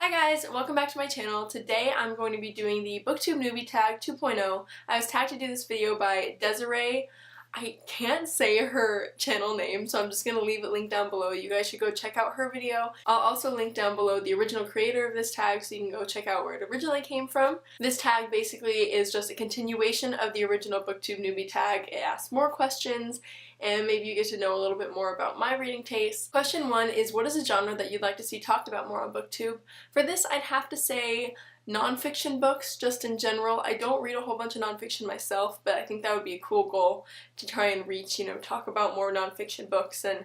Hi guys, welcome back to my channel. Today I'm going to be doing the Booktube Newbie Tag 2.0. I was tagged to do this video by Desiree. I can't say her channel name, so I'm just going to leave it linked down below. You guys should go check out her video. I'll also link down below the original creator of this tag so you can go check out where it originally came from. This tag basically is just a continuation of the original Booktube Newbie Tag. It asks more questions and maybe you get to know a little bit more about my reading taste. Question 1 is, what is a genre that you'd like to see talked about more on Booktube? For this, I'd have to say nonfiction books, just in general. I don't read a whole bunch of nonfiction myself, but I think that would be a cool goal to try and reach, talk about more nonfiction books. And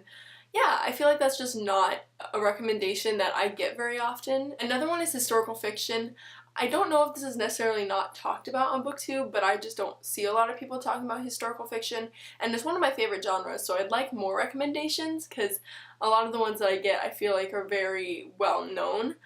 yeah, I feel like that's just not a recommendation that I get very often. Another one is historical fiction. I don't know if this is necessarily not talked about on Booktube, but I just don't see a lot of people talking about historical fiction, and it's one of my favorite genres, so I'd like more recommendations, because a lot of the ones that I get I feel like are very well known.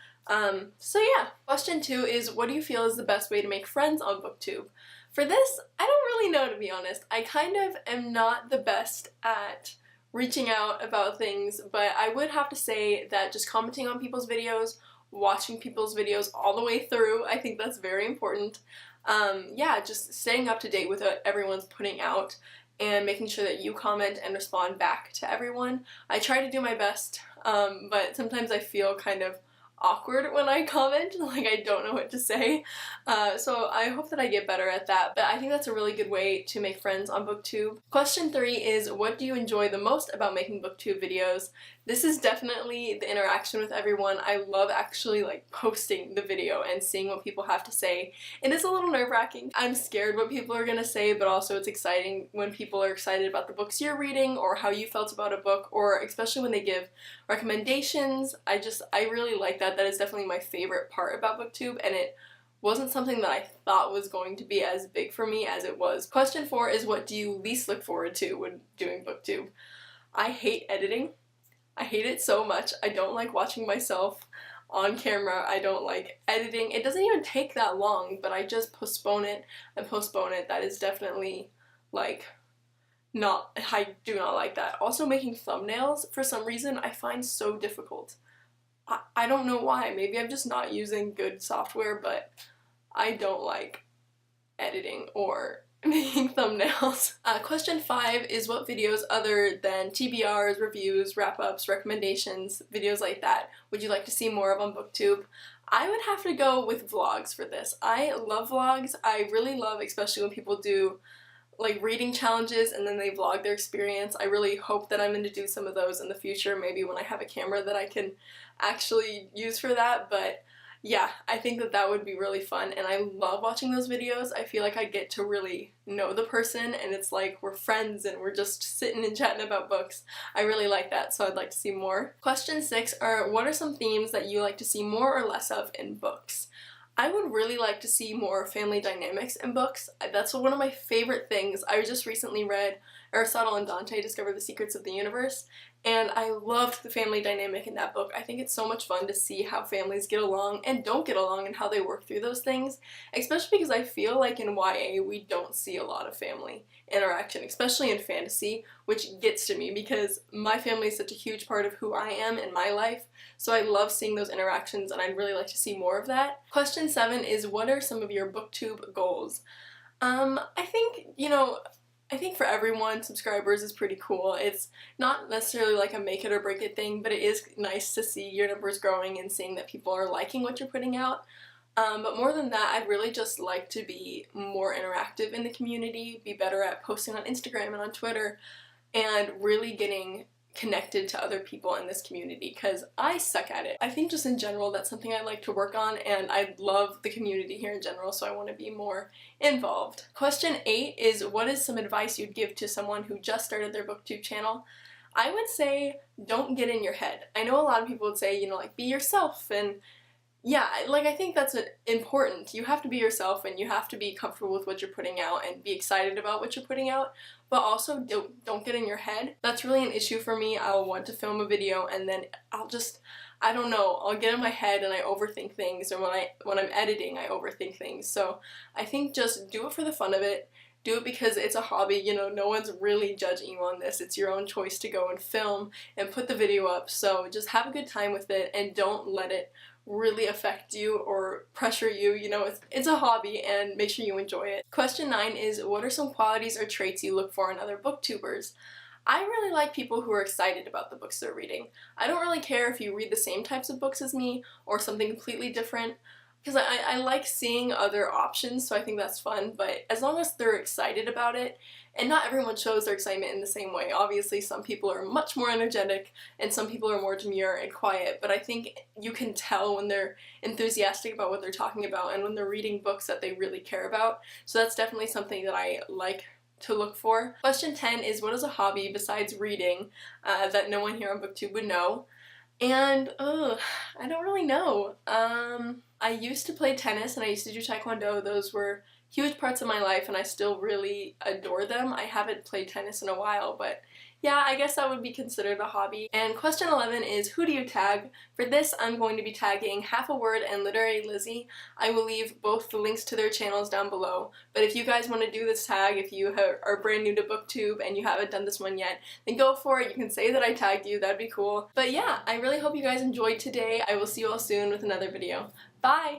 So yeah. Question 2 is, what do you feel is the best way to make friends on Booktube? For this, I don't really know, to be honest. I kind of am not the best at reaching out about things, but I would have to say that just commenting on people's videos, watching people's videos all the way through, I think that's very important. Yeah, just staying up to date with what everyone's putting out and making sure that you comment and respond back to everyone. I try to do my best, but sometimes I feel kind of awkward when I comment, like I don't know what to say. So I hope that I get better at that, but I think that's a really good way to make friends on Booktube. Question 3 is, what do you enjoy the most about making Booktube videos? This is definitely the interaction with everyone. I love actually posting the video and seeing what people have to say. It is a little nerve-wracking. I'm scared what people are gonna say, but also it's exciting when people are excited about the books you're reading or how you felt about a book, or especially when they give recommendations. I really like that. That is definitely my favorite part about Booktube, and it wasn't something that I thought was going to be as big for me as it was. Question 4 is, what do you least look forward to when doing Booktube? I hate editing. I hate it so much. I don't like watching myself on camera. I don't like editing. It doesn't even take that long, but I just postpone it and postpone it. That is definitely I do not like that. Also, making thumbnails, for some reason, I find so difficult. I don't know why. Maybe I'm just not using good software, but I don't like editing or making thumbnails. Question 5 is, what videos other than TBRs, reviews, wrap-ups, recommendations, videos like that would you like to see more of on Booktube? I would have to go with vlogs for this. I love vlogs. I really love, especially when people do reading challenges and then they vlog their experience. I really hope that I'm going to do some of those in the future, maybe when I have a camera that I can actually use for that, but yeah, I think that that would be really fun, and I love watching those videos. I feel like I get to really know the person, and it's like we're friends and we're just sitting and chatting about books. I really like that, so I'd like to see more. Question 6 are, what are some themes that you like to see more or less of in books? I would really like to see more family dynamics in books. That's one of my favorite things. I just recently read Aristotle and Dante Discover the Secrets of the Universe, and I loved the family dynamic in that book. I think it's so much fun to see how families get along and don't get along and how they work through those things, especially because I feel like in YA we don't see a lot of family interaction, especially in fantasy, which gets to me because my family is such a huge part of who I am in my life, so I love seeing those interactions and I'd really like to see more of that. Question 7 is, what are some of your Booktube goals? I think for everyone, subscribers is pretty cool. It's not necessarily like a make it or break it thing, but it is nice to see your numbers growing and seeing that people are liking what you're putting out. But more than that, I'd really just like to be more interactive in the community, be better at posting on Instagram and on Twitter, and really getting connected to other people in this community, because I suck at it. I think just in general that's something I'd like to work on, and I love the community here in general, so I want to be more involved. Question 8 is, what is some advice you'd give to someone who just started their Booktube channel? I would say, don't get in your head. I know a lot of people would say, be yourself, and yeah, I think that's important. You have to be yourself and you have to be comfortable with what you're putting out and be excited about what you're putting out, but also don't get in your head. That's really an issue for me. I'll want to film a video and then I'll get in my head and I overthink things, or when I'm editing I overthink things. So I think just do it for the fun of it. Do it because it's a hobby, no one's really judging you on this. It's your own choice to go and film and put the video up, so just have a good time with it and don't let it really affect you or pressure you. You know, it's a hobby, and make sure you enjoy it. Question 9 is, what are some qualities or traits you look for in other booktubers? I really like people who are excited about the books they're reading. I don't really care if you read the same types of books as me or something completely different, because I like seeing other options, so I think that's fun, but as long as they're excited about it, and not everyone shows their excitement in the same way. Obviously, some people are much more energetic, and some people are more demure and quiet, but I think you can tell when they're enthusiastic about what they're talking about and when they're reading books that they really care about, so that's definitely something that I like to look for. Question 10 is, what is a hobby besides reading that no one here on Booktube would know? And, I don't really know. I used to play tennis and I used to do taekwondo. Those were huge parts of my life and I still really adore them. I haven't played tennis in a while, but yeah, I guess that would be considered a hobby. And question 11 is, who do you tag? For this, I'm going to be tagging Half a Word and Literary Lizzie. I will leave both the links to their channels down below. But if you guys want to do this tag, if you are brand new to BookTube and you haven't done this one yet, then go for it. You can say that I tagged you. That'd be cool. But yeah, I really hope you guys enjoyed today. I will see you all soon with another video. Bye!